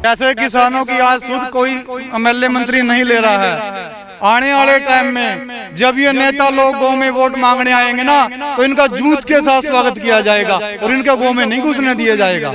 कैसे किसानों की आज सुध कोई एमएलए मंत्री नहीं ले रहा है। आने वाले टाइम में जब ये नेता लोग गांव में वोट मांगने आएंगे ना, तो इनका जूत के साथ स्वागत किया जाएगा और इनका गांव में नहीं घुसने दिया जाएगा।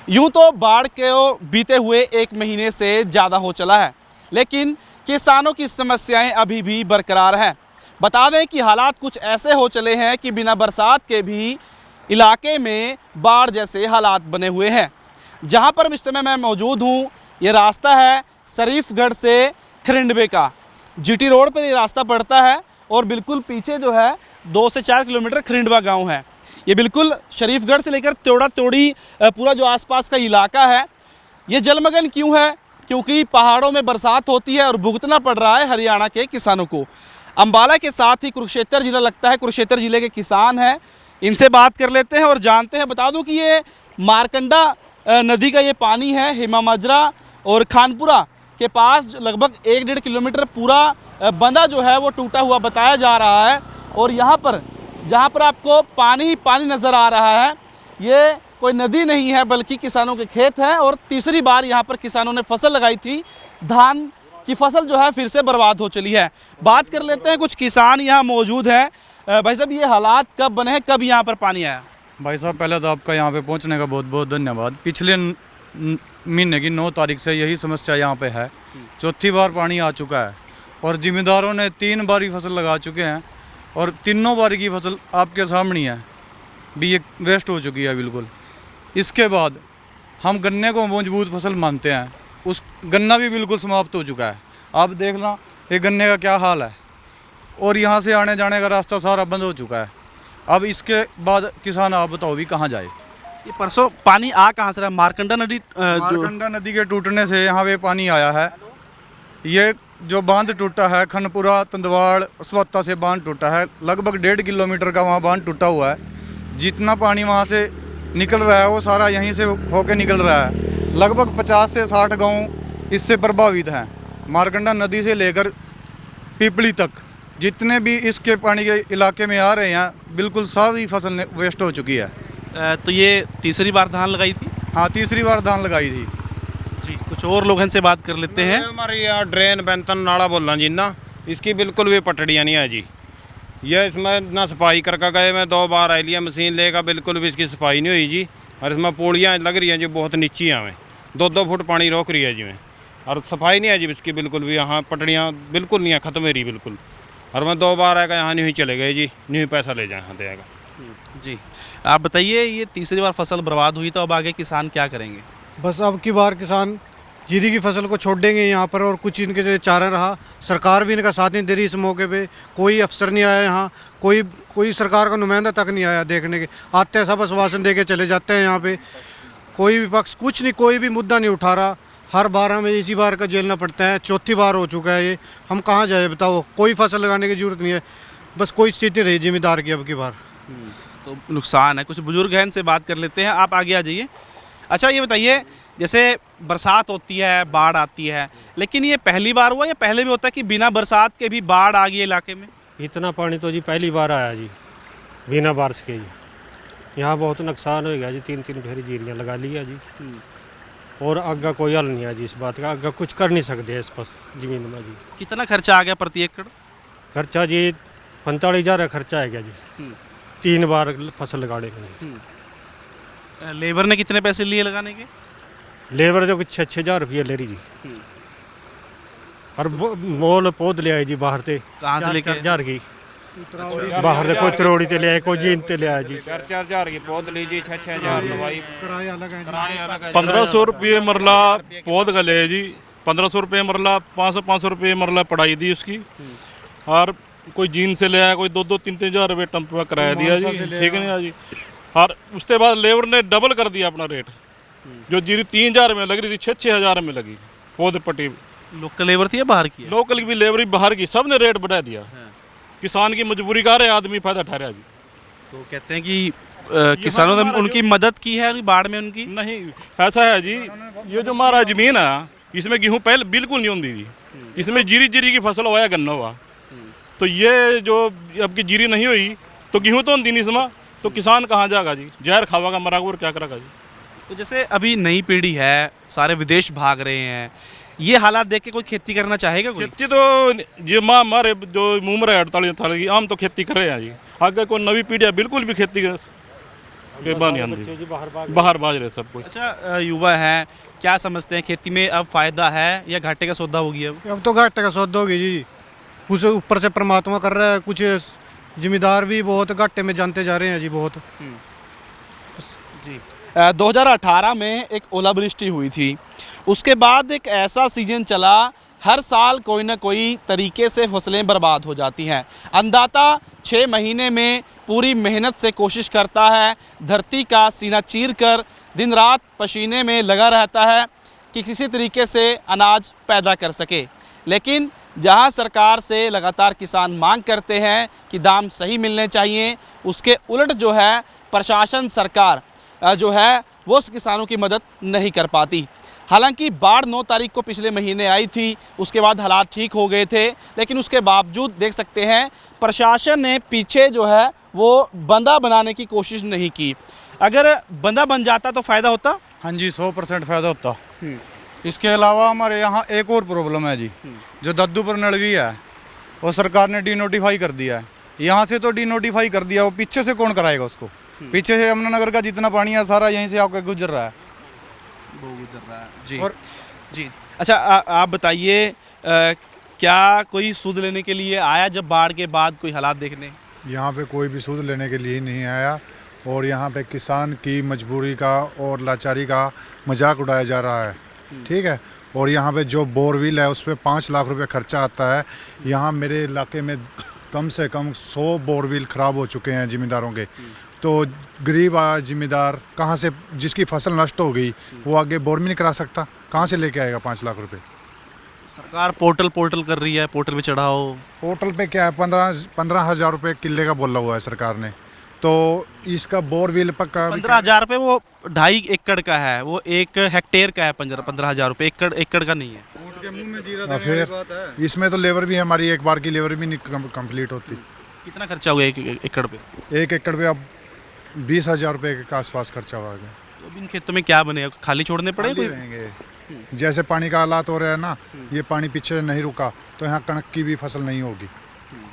यूं तो बाढ़ के बीते हुए 1 महीने से ज़्यादा हो चला है, लेकिन किसानों की समस्याएं अभी भी बरकरार हैं। बता दें कि हालात कुछ ऐसे हो चले हैं कि बिना बरसात के भी इलाके में बाढ़ जैसे हालात बने हुए हैं। जहां पर इस समय मैं मौजूद हूं, ये रास्ता है शरीफगढ़ से खरिंडवे का। जीटी रोड पर ये रास्ता पड़ता है और बिल्कुल पीछे जो है 2 से 4 किलोमीटर खरिंडवा गांव है। ये बिल्कुल शरीफगढ़ से लेकर त्योड़ा त्योड़ी पूरा जो आसपास का इलाका है, ये जलमग्न क्यों है? क्योंकि पहाड़ों में बरसात होती है और भुगतना पड़ रहा है हरियाणा के किसानों को। अम्बाला के साथ ही कुरुक्षेत्र जिला लगता है, कुरुक्षेत्र जिले के किसान हैं, इनसे बात कर लेते हैं और जानते हैं। बता दूं कि ये मारकंडा नदी का ये पानी है, हिमा माजरा और खानपुरा के पास लगभग 1-1.5 किलोमीटर पूरा बंधा जो है वो टूटा हुआ बताया जा रहा है। और यहाँ पर जहाँ पर आपको पानी ही पानी नज़र आ रहा है, ये कोई नदी नहीं है बल्कि किसानों के खेत हैं। और तीसरी बार यहाँ पर किसानों ने फसल लगाई थी, धान की फसल जो है फिर से बर्बाद हो चली है। बात कर लेते हैं, कुछ किसान यहाँ मौजूद हैं। भाई साहब, ये हालात कब बने हैं, कब यहाँ पर पानी आया? भाई साहब, पहले तो आपका यहाँ पे पहुँचने का बहुत बहुत धन्यवाद। पिछले महीने की 9 तारीख से यही समस्या यहाँ पे है। चौथी बार पानी आ चुका है और जिम्मेदारों ने 3 बारी फसल लगा चुके हैं और तीनों बारी की फसल आपके सामने है भी ये वेस्ट हो चुकी है बिल्कुल। इसके बाद हम गन्ने को मजबूत फसल मानते हैं, उस गन्ना भी बिल्कुल समाप्त हो चुका है। आप देखना ये गन्ने का क्या हाल है और यहाँ से आने जाने का रास्ता सारा बंद हो चुका है। अब इसके बाद किसान आप बताओ भी कहाँ जाए? ये परसों पानी आ कहाँ से रहा? मारकंडा नदी मारकंडा नदी के टूटने से यहाँ पे पानी आया है। ये जो बांध टूटा है, खनपुरा तंदवाड़ स्वत्ता से बांध टूटा है, लगभग 1.5 किलोमीटर का वहाँ बांध टूटा हुआ है। जितना पानी वहाँ से निकल रहा है वो सारा यहीं से होके निकल रहा है। लगभग 50 से 60 गांव इससे प्रभावित हैं। मारकंडा नदी से लेकर पिपली तक जितने भी इसके पानी के इलाके में आ रहे हैं, बिल्कुल सारी फसल वेस्ट हो चुकी है। तो ये तीसरी बार धान लगाई थी? हाँ, तीसरी बार धान लगाई थी जी। कुछ और लोग इनसे बात कर लेते हैं। हमारे यहाँ ड्रेन बैंतन नाला बोलना जी ना, इसकी बिल्कुल भी पटड़ियाँ नहीं है जी। ये इसमें ना सफाई करके गए, मैं 2 बार आई लिया मशीन लेकर, बिल्कुल भी इसकी सफाई नहीं हुई जी। और इसमें पोड़ियाँ लग रही हैं जो बहुत नीची हैं, हमें 2-2 फुट पानी रोक रही है जी में, और सफाई नहीं है जी इसकी बिल्कुल भी। यहाँ पटड़ियाँ बिल्कुल नहीं है, ख़त्म हो रही बिल्कुल। और मैं 2 बार आएगा यहाँ नहीं चले गए जी, नहीं पैसा ले जाए यहाँ देगा जी। आप बताइए, ये तीसरी बार फसल बर्बाद हुई तो अब आगे किसान क्या करेंगे? बस अब की बार किसान जीरी की फसल को छोड़ देंगे यहाँ पर, और कुछ इनके जो चारा रहा, सरकार भी इनका साथ नहीं दे रही। इस मौके पे कोई अफसर नहीं आया यहाँ, कोई सरकार का नुमाइंदा तक नहीं आया देखने के। आते हैं सब आश्वासन दे के चले जाते हैं। यहाँ पे कोई विपक्ष कुछ नहीं, कोई भी मुद्दा नहीं उठा रहा। हर बार हमें इसी बार का झेलना पड़ता है। चौथी बार हो चुका है ये। हम कहाँ जाए बताओ? कोई फसल लगाने की जरूरत नहीं है, बस कोई स्थिति रही जिम्मेदार की अब की बार। तो नुकसान है। कुछ बुजुर्ग हैं, इनसे बात कर लेते हैं। आप आगे आ जाइए। अच्छा, ये बताइए, जैसे बरसात होती है, बाढ़ आती है, लेकिन ये पहली बार हुआ या पहले भी होता है कि बिना बरसात के भी बाढ़ आ गई इलाके में? इतना पानी तो जी पहली बार आया जी, बिना बारिश के जी। यहाँ बहुत नुकसान हो गया जी, 3-3 फेरी जीरियाँ लगा लिया जी। और आगे कोई हल नहीं है जी इस बात का, आगे कुछ कर नहीं सकते इस पर जमीन में जी। कितना खर्चा आ गया प्रति एकड़? खर्चा जी 45,000 खर्चा है गया जी, 3 बार फसल लगाने में। लेबर ने कितने पैसे लिए लगाने के? लेबर जो कुछ 6,000 रुपये ले रही जी। और मोल पौध ले आए जी बाहर से। कहाँ से लेके? 4,000 की बाहर से, कोई त्रोड़ी ते ले आए, कोई जीन ते ले आए जी। 4,000 की पौध लीजिए, 6,000 दवाई, किराया अलग है। 1500 रुपये मरला पौध का ले जी, 1500 रुपये मरला, 500 रुपये मरला पढ़ाई दी उसकी। और कोई जीन से ले आया, कोई 2-2, 3-3 हज़ार रुपये टम्पा किराया दिया जी, ठीक है ना जी। और उसके बाद लेबर ने डबल कर दिया अपना रेट। जो जीरी 3,000 में लग रही थी, 6-6 हज़ार में लगी पौध पट्टी। लोकल लेबर थी या बाहर की? लोकल की भी लेबर भी, बाहर की, सब ने रेट बढ़ा दिया। किसान की मजबूरी का रहे आदमी फायदा ठहरा जी। तो कहते हैं कि किसानों ने उनकी मदद की है बाढ़ में उनकी? नहीं, ऐसा है जी, ये जो हमारा जमीन है इसमें गेहूँ पहले बिल्कुल नहीं होती थी, इसमें जीरी की फसल हुआ या गन्ना हुआ। तो ये जो अब की जीरी नहीं हुई तो गेहूँ तो होती नहीं इसमें, तो किसान कहाँ जाएगा जी? जहर खावागा, मरागा और क्या करेगा जी? तो जैसे अभी नई पीढ़ी है, सारे विदेश भाग रहे हैं, ये हालात देख के कोई खेती करना चाहेगा कोई? खेती तो जो माँ हमारे जो उम्र है 48 साल की, हम तो खेती कर रहे हैं जी। आगे कोई नवी पीढ़ी है बिल्कुल भी खेती के बानी आंदी, बाहर भाज रहे सब कुछ। अच्छा, युवा हैं, क्या समझते हैं खेती में अब फायदा है या घाटे का सौदा हो गया? अब तो घाटे का सौदा होगी जी, कुछ ऊपर से परमात्मा कर रहा है, कुछ जिम्मेदार भी बहुत घाटे में जानते जा रहे हैं जी बहुत। जी 2018 में एक ओलावृष्टि हुई थी, उसके बाद एक ऐसा सीजन चला, हर साल कोई ना कोई तरीके से फसलें बर्बाद हो जाती हैं। अन्नदाता 6 महीने में पूरी मेहनत से कोशिश करता है, धरती का सीना चीर कर दिन रात पसीने में लगा रहता है कि किसी तरीके से अनाज पैदा कर सके, लेकिन जहां सरकार से लगातार किसान मांग करते हैं कि दाम सही मिलने चाहिए, उसके उलट जो है प्रशासन, सरकार जो है वो उस किसानों की मदद नहीं कर पाती। हालांकि बाढ़ 9 तारीख को पिछले महीने आई थी, उसके बाद हालात ठीक हो गए थे, लेकिन उसके बावजूद देख सकते हैं प्रशासन ने पीछे जो है वो बंदा बनाने की कोशिश नहीं की। अगर बंदा बन जाता तो फ़ायदा होता? हाँ जी, 100% फ़ायदा होता। इसके अलावा हमारे यहाँ एक और प्रॉब्लम है जी, जो दद्दूपुर नड़वी है वो सरकार ने डीनोटिफाई कर दिया है। यहाँ से तो डीनोटिफाई कर दिया, वो पीछे से कौन कराएगा उसको? पीछे से यमुनानगर का जितना पानी है सारा यहीं से आपका गुजर रहा है। वो गुजर रहा है जी। और जी अच्छा, आप बताइए, क्या कोई सूद लेने के लिए आया जब बाढ़ के बाद कोई हालात देखने? यहाँ पे कोई भी सूद लेने के लिए नहीं आया, और यहाँ पे किसान की मजबूरी का और लाचारी का मजाक उड़ाया जा रहा है, ठीक है। और यहाँ पे जो बोरवेल है उस पर 5 लाख रुपए खर्चा आता है। यहाँ मेरे इलाके में कम से कम 100 बोरवेल ख़राब हो चुके हैं ज़िम्मेदारों के। तो गरीब ज़िम्मेदार कहाँ से, जिसकी फसल नष्ट हो गई वो आगे बोर भी नहीं करा सकता, कहाँ से लेके आएगा 5 लाख रुपए? सरकार पोर्टल कर रही है, पोर्टल पे चढ़ाओ। पोर्टल पे क्या है, 15,000 रुपये किले का बोला हुआ है सरकार ने। तो इसका बोरवेल पक्का 15,000 रुपये वो 2.5 एकड़ का है, वो 1 हेक्टेयर का है। 15,000 रुपये एकड़ का नहीं है। ऊँट के मुंह में जीरा देने वाली बात है। फिर इसमें तो लेबर भी हमारी एक बार की लेबर भी नहीं कंप्लीट होती। कितना खर्चा हुआ 1 एकड़ पे? 1 एकड़ पे अब 20,000 रुपये के आसपास खर्चा हुआ है। तो इन खेतों में क्या बने, खाली छोड़ने पड़े खाली कोई? रहेंगे। जैसे पानी का हालात हो रहा है ना, ये पानी पीछे नहीं रुका तो यहाँ कणक की भी फसल नहीं होगी,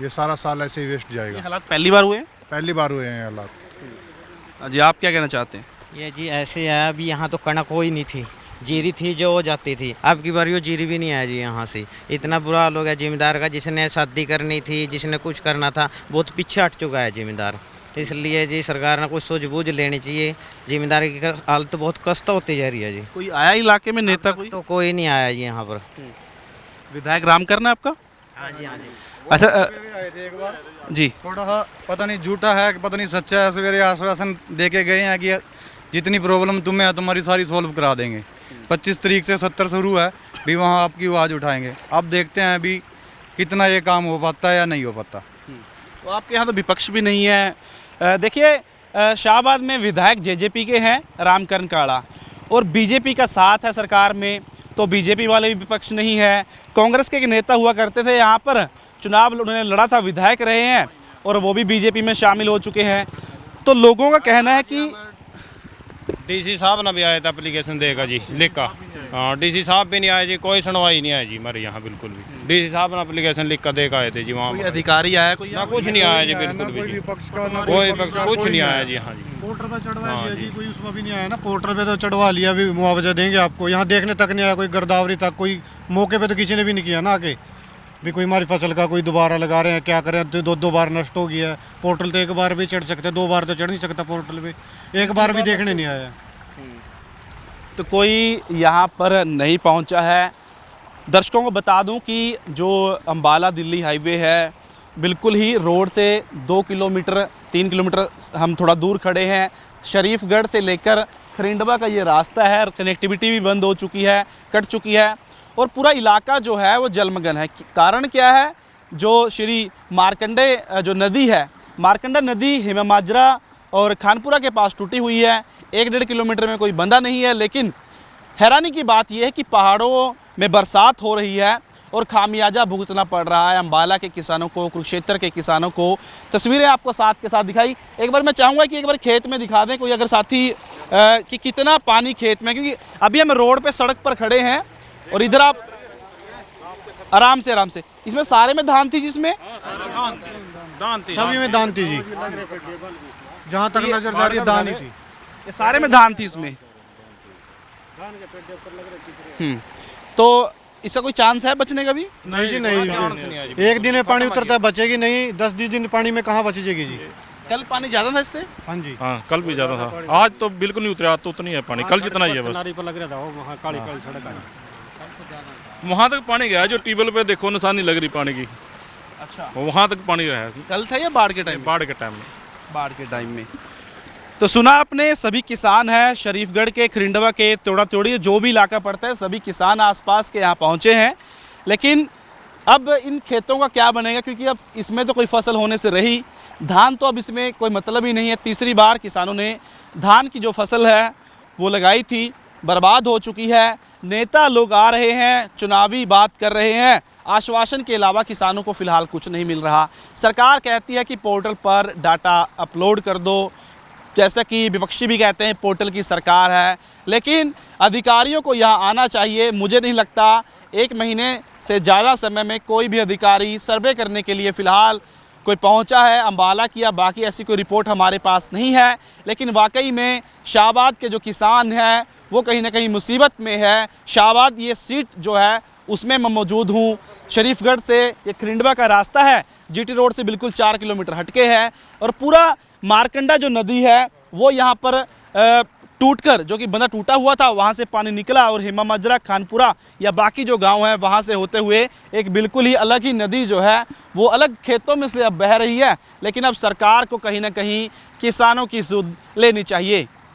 ये सारा साल ऐसे ही वेस्ट ये जाएगा। हालात पहली बार हुए हैं? पहली बार हुए हैं हालात। जी आप क्या कहना चाहते हैं? ये जी ऐसे है, अभी यहाँ तो कणक कोई नहीं थी, जीरी थी जो हो जाती थी। अब की बार वो जीरी भी नहीं आया जी यहाँ से। इतना बुरा हाल हो गया जिम्मेदार का, जिसने शादी करनी थी, जिसने कुछ करना था, बहुत पीछे हट चुका है जिम्मेदार। इसलिए जी सरकार ने कुछ सूझबूझ लेनी चाहिए। जिम्मेदारी की हालत तो बहुत कष्ट होती जा रही है जी। कोई आया इलाके में नेता कोई? तो कोई नहीं आया जी यहाँ पर। विधायक रामकरण है आपका? हाँ जी, हाँ जी। अच्छा आए थे एक बार, जी थोड़ा सा पता नहीं झूठा है कि पता नहीं सच्चा है, सवेरे आश्वासन दे के गए हैं कि जितनी प्रॉब्लम तुम्हें है तुम्हारी सारी सॉल्व करा देंगे। 25 तारीख से 70 शुरू है, भी वहाँ आपकी आवाज़ उठाएंगे। अब देखते हैं अभी कितना ये काम हो पाता है या नहीं हो पाता। तो आपके यहाँ तो विपक्ष भी नहीं है। देखिए, शाहबाद में विधायक जेजेपी के हैं रामकरण काड़ा, और बीजेपी का साथ है सरकार में, तो बीजेपी वाले भी विपक्ष नहीं है। कांग्रेस के एक नेता हुआ करते थे यहाँ पर, चुनाव उन्होंने लड़ा था, विधायक रहे हैं, और वो भी बीजेपी में शामिल हो चुके हैं। तो लोगों का कहना है कि डीसी साहब ना भी आया था एप्लीकेशन देगा जी, लिख का। हाँ, डीसी साहब भी नहीं आए जी, कोई सुनवाई नहीं आई जी हमारे यहाँ बिल्कुल भी। डीसी साहब ना एप्लीकेशन लिख कर देकर आए थे जी वहाँ कोई पर। अधिकारी आया कोई? ना कुछ नहीं आया जी बिल्कुल भी जी। विपक्ष का ना कोई पक्ष कुछ नहीं आया जी। हाँ जी, पोर्टल पे चढ़वा लिया जी, कोई उसमें भी नहीं आया ना। पोर्टल पे तो चढ़वा लिया, अभी मुआवजा देंगे आपको, यहाँ देखने तक नहीं आया कोई, गिरदावरी तक कोई मौके पे तो किसी ने भी नहीं किया ना आके भी कोई हमारी फसल का कोई दोबारा लगा रहे हैं, क्या करें। 2 बार नष्ट हो गया है। पोर्टल तो एक बार भी चढ़ सकते, 2 बार तो चढ़ नहीं सकता पोर्टल पे, एक बार भी देखने नहीं आया। तो कोई यहाँ पर नहीं पहुँचा है। दर्शकों को बता दूं कि जो अम्बाला दिल्ली हाईवे है, बिल्कुल ही रोड से 2 किलोमीटर 3 किलोमीटर हम थोड़ा दूर खड़े हैं। शरीफगढ़ से लेकर खरिंडवा का ये रास्ता है, कनेक्टिविटी भी बंद हो चुकी है, कट चुकी है, और पूरा इलाका जो है वो जलमग्न है। कारण क्या है? जो श्री मार्कंडे जो नदी है, मार्कंडा नदी हिमा माजरा और खानपुरा के पास टूटी हुई है। 1-1.5 किलोमीटर में कोई बंदा नहीं है, लेकिन हैरानी की बात यह है कि पहाड़ों में बरसात हो रही है और खामियाजा भुगतना पड़ रहा है अम्बाला के किसानों को, कुरुक्षेत्र के किसानों को। तस्वीरें आपको साथ के साथ दिखाई। एक बार मैं चाहूँगा कि एक बार खेत में दिखा दें कोई अगर साथी कि कितना पानी खेत में, क्योंकि अभी हम रोड पे सड़क पर खड़े हैं और इधर आप आराम से इसमें सारे में धान थी, जिसमें सभी में दान थी जी, जहाँ तक नजर जा रही है दान ही थी। ये सारे में धान थी इसमें। तो इसका कोई चांस है बचने का भी? नहीं जी नहीं, एक दिन में पानी उतरता है, बचेगी नहीं। 10-20 दिन पानी में कहाँ बचेगी जी। कल पानी ज्यादा था इससे? हाँ जी, हाँ कल भी ज़्यादा था, आज तो बिल्कुल नहीं उतरा, आज तो उतना ही है पानी, कल जितना ही है बस। नारी पर लग रहा था वो, वहाँ काली काली सड़क आई। वहाँ तक पानी गया, जो ट्यूबवेल पे देखो निशानी लग रही पानी की, अच्छा, वहाँ तक पानी रहा है। कल था या बाढ़ के टाइम? बाढ़ के टाइम में। बाढ़ के टाइम में। तो सुना आपने, सभी किसान हैं शरीफगढ़ के, खरिंडवा के, तोड़ा तोड़ी जो भी इलाका पड़ता है, सभी किसान आसपास के यहाँ पहुँचे हैं। लेकिन अब इन खेतों का क्या बनेगा, क्योंकि अब इसमें तो कोई फसल होने से रही, धान तो अब इसमें कोई मतलब ही नहीं है। तीसरी बार किसानों ने धान की जो फसल है वो लगाई थी, बर्बाद हो चुकी है। नेता लोग आ रहे हैं, चुनावी बात कर रहे हैं, आश्वासन के अलावा किसानों को फ़िलहाल कुछ नहीं मिल रहा। सरकार कहती है कि पोर्टल पर डाटा अपलोड कर दो, जैसा कि विपक्षी भी कहते हैं पोर्टल की सरकार है, लेकिन अधिकारियों को यहाँ आना चाहिए। मुझे नहीं लगता 1 महीने से ज़्यादा समय में कोई भी अधिकारी सर्वे करने के लिए फ़िलहाल कोई पहुंचा है अम्बाला की, या बाकी ऐसी कोई रिपोर्ट हमारे पास नहीं है। लेकिन वाकई में शाहबाद के जो किसान हैं वो कहीं ना कहीं मुसीबत में है। शाहबाद ये सीट जो है उसमें मैं मौजूद हूँ। शरीफगढ़ से ये खरिंडवा का रास्ता है, जीटी रोड से बिल्कुल 4 किलोमीटर हटके है, और पूरा मारकंडा जो नदी है वो यहाँ पर टूटकर, जो कि बंधा टूटा हुआ था, वहाँ से पानी निकला और हेमा मजरा, खानपुरा या बाकी जो गांव हैं वहाँ से होते हुए एक बिल्कुल ही अलग ही नदी जो है वो अलग खेतों में से अब बह रही है। लेकिन अब सरकार को कहीं ना कहीं किसानों की सुध लेनी चाहिए।